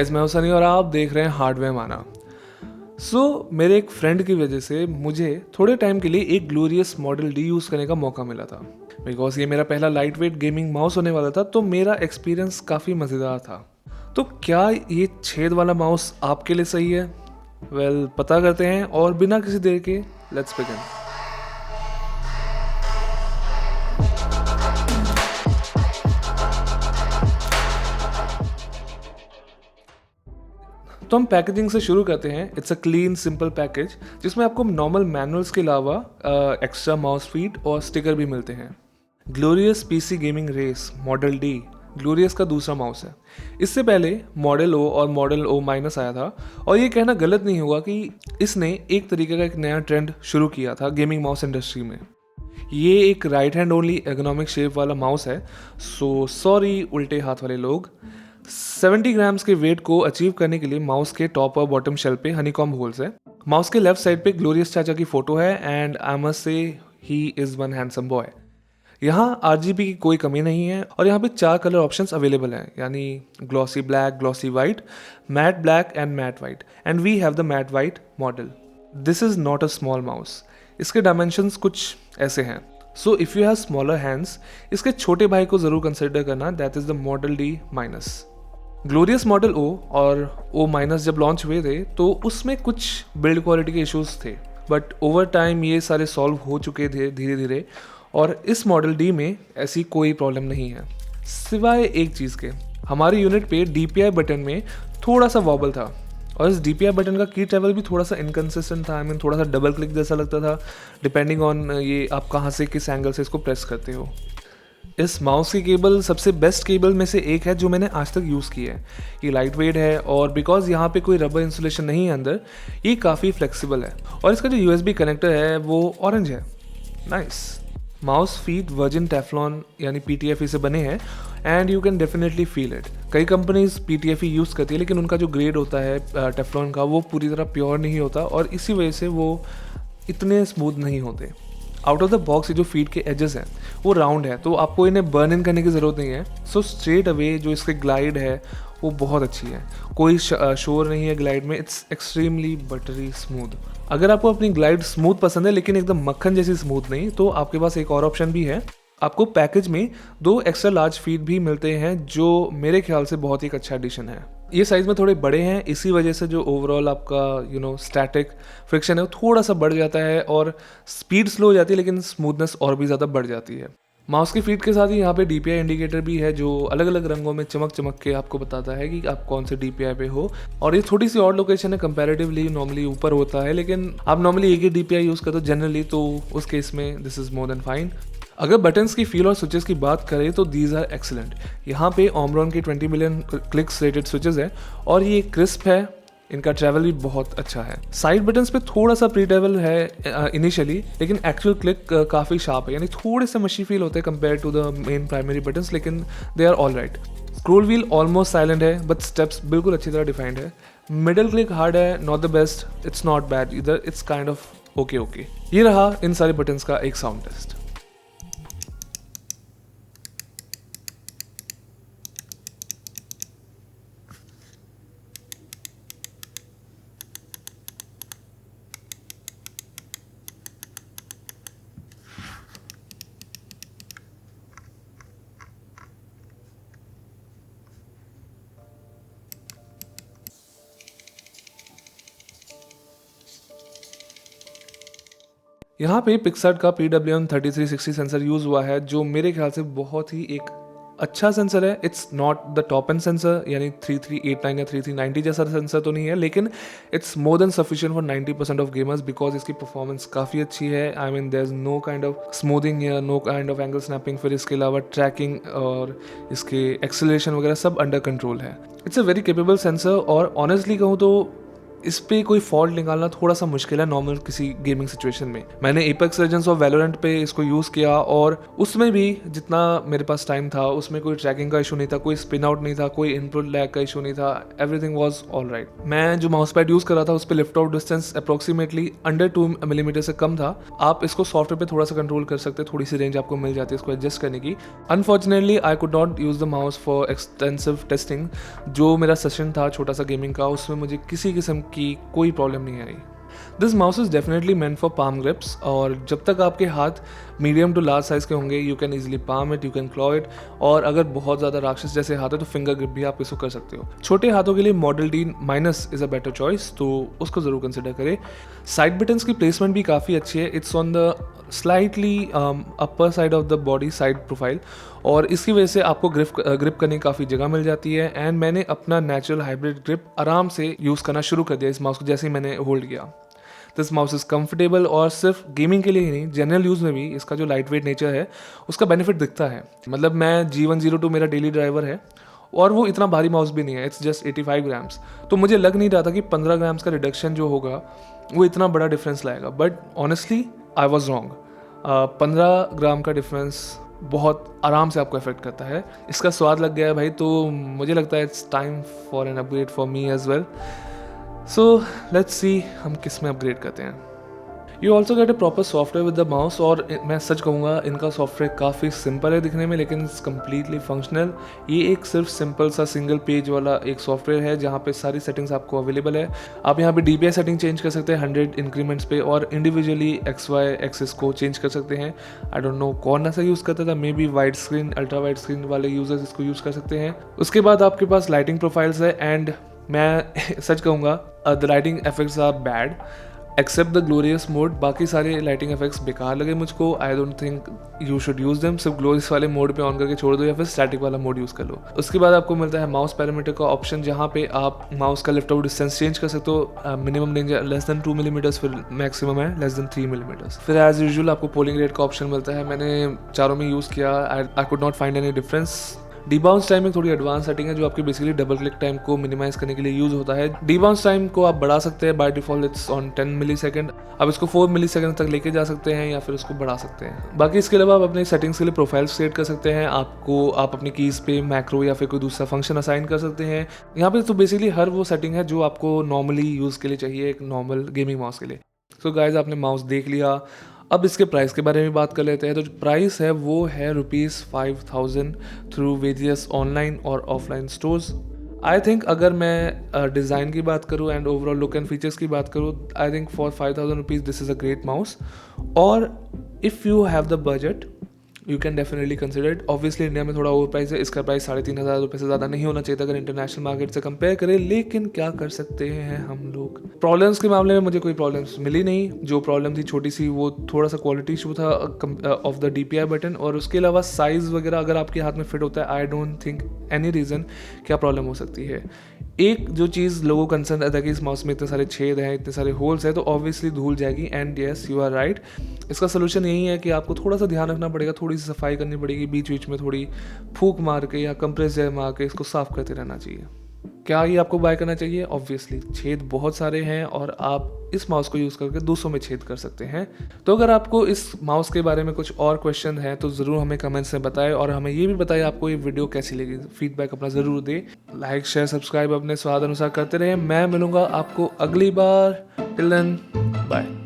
Guys, मैं हूं सनी और आप देख रहे हैं हार्डवेयर माना। मेरे एक फ्रेंड की वजह से मुझे थोड़े टाइम के लिए एक ग्लोरियस मॉडल डी यूज़ करने का मौका मिला था। बिकॉज ये मेरा पहला लाइट वेट गेमिंग माउस होने वाला था, तो मेरा एक्सपीरियंस काफ़ी मज़ेदार था। तो क्या ये छेद वाला माउस आपके लिए सही है? पता करते हैं और बिना किसी देर के लेट्स बिगिन। तो हम पैकेजिंग से शुरू करते हैं। It's a clean simple package जिसमें आपको नॉर्मल मैनुअल्स के अलावा एक्स्ट्रा माउस फीड और स्टिकर भी मिलते हैं। Glorious PC gaming race model D Glorious का दूसरा माउस है। इससे पहले मॉडल ओ और मॉडल ओ माइनस आया था, और ये कहना गलत नहीं होगा कि इसने एक तरीके का एक नया ट्रेंड शुरू किया था गेमिंग माउस इंडस्ट्री में। ये एक right hand only ergonomic shape वाला माउस है, सो सॉरी उल्टे हाथ वाले लोग। 70 ग्राम्स के वेट को अचीव करने के लिए माउस के टॉप और बॉटम शेल पे हनीकॉम्ब होल्स है। माउस के लेफ्ट साइड पे ग्लोरियस चाचा की फोटो है and I must say he is one handsome boy. यहाँ आरजीबी की कोई कमी नहीं है और यहाँ पे 4 कलर ऑप्शंस अवेलेबल हैं, यानी glossy black, glossy white, matte black and matte white, and we have the matte white model. This is not a small mouse. इसके डायमेंशंस कुछ ऐसे हैं। So if you have smaller hands, इसके छोटे भाई को ज़रूर कंसिडर करना, that is the model D minus. Glorious model O और ओ माइनस जब लॉन्च हुए थे तो उसमें कुछ बिल्ड क्वालिटी के इश्यूज थे, बट ओवर टाइम ये सारे सॉल्व हो चुके थे धीरे धीरे, और इस मॉडल डी में ऐसी कोई प्रॉब्लम नहीं है, सिवाय एक चीज़ के। हमारे यूनिट पे DPI बटन में थोड़ा सा वॉबल था, और इस DPI बटन का की ट्रैवल भी थोड़ा सा इनकन्सिस्टेंट था। थोड़ा सा डबल क्लिक जैसा लगता था, डिपेंडिंग ऑन ये आप कहाँ से किस एंगल से इसको प्रेस करते हो। इस माउस की केबल सबसे बेस्ट केबल में से एक है जो मैंने आज तक यूज़ की है। ये लाइट वेट है, और बिकॉज यहाँ पे कोई रबर इंसुलेशन नहीं है अंदर, ये काफ़ी फ्लेक्सिबल है, और इसका जो USB कनेक्टर है वो ऑरेंज है। Nice. Mouse feet virgin Teflon यानी PTFE से बने हैं, and you can definitely feel it. कई कंपनीज PTFE यूज़ करती है, लेकिन उनका जो ग्रेड होता है टेफ्लॉन का वो पूरी तरह प्योर नहीं होता, और इसी वजह से वो इतने स्मूथ नहीं होते। आउट ऑफ द बॉक्स ये जो फीट के एजेस हैं वो राउंड है, तो आपको इन्हें बर्न इन करने की ज़रूरत नहीं है। सो स्ट्रेट अवे जो इसके ग्लाइड है वो बहुत अच्छी है, कोई शोर नहीं है ग्लाइड में। It's extremely buttery smooth. अगर आपको अपनी ग्लाइड स्मूथ पसंद है लेकिन एकदम मक्खन जैसी स्मूथ नहीं, तो आपके पास एक और ऑप्शन भी है। आपको पैकेज में 2 एक्स्ट्रा लार्ज फीट भी मिलते हैं, जो मेरे ख्याल से बहुत ही एक अच्छा एडिशन है। ये साइज़ में थोड़े बड़े हैं, इसी वजह से जो ओवरऑल आपका स्टैटिक फ्रिक्शन है वो थोड़ा सा बढ़ जाता है, और स्पीड स्लो हो जाती है लेकिन स्मूथनेस और भी ज़्यादा बढ़ जाती है। माउस की फीट के साथ ही यहाँ पे DPI इंडिकेटर भी है, जो अलग अलग रंगों में चमक चमक के आपको बताता है कि आप कौन से DPI पे हो। और ये थोड़ी सी और लोकेशन है कंपैरेटिवली, नॉर्मली ऊपर होता है, लेकिन आप नॉर्मली एक ही DPI यूज़ करते हो जनरली, तो उस केस में this is more than fine. अगर बटन्स की फील और स्विचेस की बात करें तो दीज आर एक्सीलेंट। यहाँ पे ओमरॉन के 20 मिलियन क्लिक्स रेटेड स्विचेस है, और ये क्रिस्प है, इनका ट्रैवल भी बहुत अच्छा है। साइड बटन्स पे थोड़ा सा प्री ट्रैवल है इनिशियली, लेकिन एक्चुअल क्लिक काफ़ी शार्प है, यानी थोड़े से मशी फील होते हैं compare to the main primary buttons, लेकिन they are all right. Scroll wheel almost silent है, बट स्टेप्स बिल्कुल अच्छी तरह डिफाइंड है। मिडल क्लिक हार्ड है, not the best, it's not bad इधर, इट्स काइंड ऑफ ओके। ये रहा इन सारे बटन्स का एक साउंड टेस्ट। यहाँ पे पिक्सार्ट का PWM3360 सेंसर यूज़ हुआ है, जो मेरे ख्याल से बहुत ही एक अच्छा सेंसर है। It's not the top and sensor, यानी 3389 या 3390 जैसा सेंसर तो नहीं है, लेकिन it's more than sufficient for 90% of gamers, because इसकी परफॉर्मेंस काफ़ी अच्छी है। I mean there is no kind of smoothing या no kind of angle snapping, फिर इसके अलावा ट्रैकिंग और इसके एक्सेलरेशन वगैरह सब अंडर कंट्रोल है। It's a very capable sensor, और ऑनेस्टली कहूँ तो इस पे कोई फॉल्ट निकालना थोड़ा सा मुश्किल है नॉर्मल किसी गेमिंग सिचुएशन में। मैंने एपेक्स लेजेंड्स और वैलोरेंट पे इसको यूज़ किया और उसमें भी जितना मेरे पास टाइम था उसमें कोई ट्रैकिंग का इशू नहीं था, कोई स्पिन आउट नहीं था, कोई इनपुट लैग का इशू नहीं था, एवरीथिंग वाज ऑल राइट। मैं जो माउस पैड यूज़ कर रहा था उस पर lift out distance approximately under 2 millimetre से कम था। आप इसको सॉफ्टवेयर पे थोड़ा सा कंट्रोल कर सकते हैं, थोड़ी सी रेंज आपको मिल जाती है इसको एडजस्ट करने की। Unfortunately I could not use the mouse for extensive testing. जो मेरा सेशन था छोटा सा गेमिंग का उसमें मुझे किसी किस्म की कोई प्रॉब्लम नहीं आई। This mouse is definitely meant for palm grips, और जब तक आपके हाथ मीडियम टू लार्ज साइज़ के होंगे you can easily palm it, you can claw it, और अगर बहुत ज़्यादा राक्षस जैसे हाथ है तो फिंगर ग्रिप भी आप इसको कर सकते हो। छोटे हाथों के लिए model D minus is a better choice, तो उसको ज़रूर कंसिडर करें। साइड बटन्स की प्लेसमेंट भी काफ़ी अच्छी है, it's on the slightly upper side of the body side profile, और इसकी वजह से आपको ग्रिप करने की काफ़ी जगह मिल जाती है। एंड मैंने अपना नेचुरल हाइब्रिड ग्रिप आराम से यूज़ करना शुरू कर दिया इस माउस को जैसे ही मैंने होल्ड किया। दिस माउस इज़ कम्फर्टेबल, और सिर्फ गेमिंग के लिए ही नहीं, जनरल यूज़ में भी इसका जो लाइट वेट नेचर है उसका बेनिफिट दिखता है। मतलब मैं G102 मेरा डेली ड्राइवर है और वो इतना भारी माउस भी नहीं है, इट्स जस्ट 85 ग्राम्स। तो मुझे लग नहीं रहा था कि 15 ग्राम्स का रिडक्शन जो होगा वो इतना बड़ा डिफरेंस लाएगा, but honestly I was wrong. 15 ग्राम का डिफरेंस बहुत आराम से आपको अफेक्ट करता है। इसका स्वाद लग गया है भाई, तो मुझे लगता है it's time for an upgrade for me as well. So let's see हम किस में अपग्रेड करते हैं। You also get a proper software with the mouse, और मैं सच कहूँगा इनका सॉफ्टवेयर काफ़ी सिंपल है दिखने में, लेकिन इट्स कम्प्लीटली फंक्शनल। ये एक सिर्फ सिंपल सा सिंगल पेज वाला एक सॉफ्टवेयर है जहाँ पे सारी सेटिंग्स आपको अवेलेबल है। आप यहाँ पे DPI सेटिंग चेंज कर सकते हैं 100 इंक्रीमेंट्स पे, और इंडिविजुअली XY एक्सिस को चेंज कर सकते हैं। आई डोंट नो कौन ऐसा यूज़ करता था, maybe wide screen ultra wide screen वाले यूजर्स इसको यूज़ कर सकते हैं। उसके बाद आपके पास लाइटिंग प्रोफाइल्स है, एंड मैं सच कहूँगा the lighting effects are bad except the Glorious mode. बाकी सारे लाइटिंग इफेक्ट्स बेकार लगे मुझको। I don't think you should use them. सिर्फ ग्लोरियस वाले मोड पे ऑन करके छोड़ दो या फिर स्टैटिक वाला मोड यूज़ कर लो। उसके बाद आपको मिलता है माउस पैरामीटर का ऑप्शन, जहाँ पे आप माउस का लिफ्ट आउट डिस्टेंस चेंज कर सकते हो। Minimum range less than 2 millimetres, फिर मैक्सिमम है लेस देन 3 मिलीमीटर्स। फिर एज यूजुअल आपको पोलिंग रेट का ऑप्शन मिलता है। मैंने चारों में यूज़ किया, I could not find any difference. Debounce time एक थोड़ी एडवांस सेटिंग है जो आपकी बेसिकली डबल क्लिक टाइम को मिनिमाइज करने के लिए यूज होता है। डीबाउंस टाइम को आप बढ़ा सकते हैं, by default it's on 10 millisecond. आप इसको 4 मिली सेकेंड तक लेके जा सकते हैं या फिर उसको बढ़ा सकते हैं। बाकी इसके अलावा आप अपने सेटिंग्स के लिए प्रोफाइल्स क्रिएट कर सकते हैं। आप अपनी कीज़ पे मैक्रो या फिर कोई दूसरा फंक्शन असाइन कर सकते हैं। यहाँ पे तो बेसिकली हर वो सेटिंग है जो आपको नॉर्मली यूज़ के लिए चाहिए एक नॉर्मल गेमिंग माउस के लिए। सो गाइज आपने माउस देख लिया, अब इसके प्राइस के बारे में बात कर लेते हैं। तो जो प्राइस है वो है ₹5000 थ्रू वेरियस ऑनलाइन और ऑफलाइन स्टोर्स। आई थिंक अगर मैं डिज़ाइन की बात करूँ and overall look and features की बात करूँ, I think for ₹5000 this is a great mouse. और if you have the budget you can definitely consider it. Obviously India में थोड़ा ओवर प्राइस है, इसका प्राइस ₹3500 से ज़्यादा नहीं होना चाहिए था अगर इंटरनेशनल मार्केट से कंपेयर करें, लेकिन क्या कर सकते हैं हम लोग। प्रॉब्लम्स के मामले में मुझे कोई प्रॉब्लम्स मिली नहीं। जो प्रॉब्लम थी छोटी सी वो थोड़ा सा क्वालिटी इशू था ऑफ द DPI बटन, और उसके अलावा साइज़ वगैरह अगर आपके हाथ में फिट होता है आई डोंट थिंक एनी रीज़न क्या प्रॉब्लम हो सकती है। एक जो चीज़ लोगों को कंसर्न रहता है कि इस माउस में इतने सारे छेद हैं, इतने सारे होल्स हैं, तो ऑब्वियसली धूल जाएगी। And yes you are right, इसका सोल्यूशन यही है कि आपको थोड़ा सा ध्यान रखना पड़ेगा, थोड़ी सी सफाई करनी पड़ेगी, बीच बीच में थोड़ी फूंक मार के या कंप्रेस जेल मार के इसको साफ करते रहना चाहिए। क्या ये आपको बाय करना चाहिए? ऑब्वियसली छेद बहुत सारे हैं और आप इस माउस को यूज़ करके 200 में छेद कर सकते हैं। तो अगर आपको इस माउस के बारे में कुछ और क्वेश्चन है तो ज़रूर हमें कमेंट्स में बताएं, और हमें ये भी बताएं आपको ये वीडियो कैसी लगी। फीडबैक अपना ज़रूर दें। लाइक शेयर सब्सक्राइब अपने स्वाद अनुसार करते रहें। मैं मिलूँगा आपको अगली बार। Till then bye.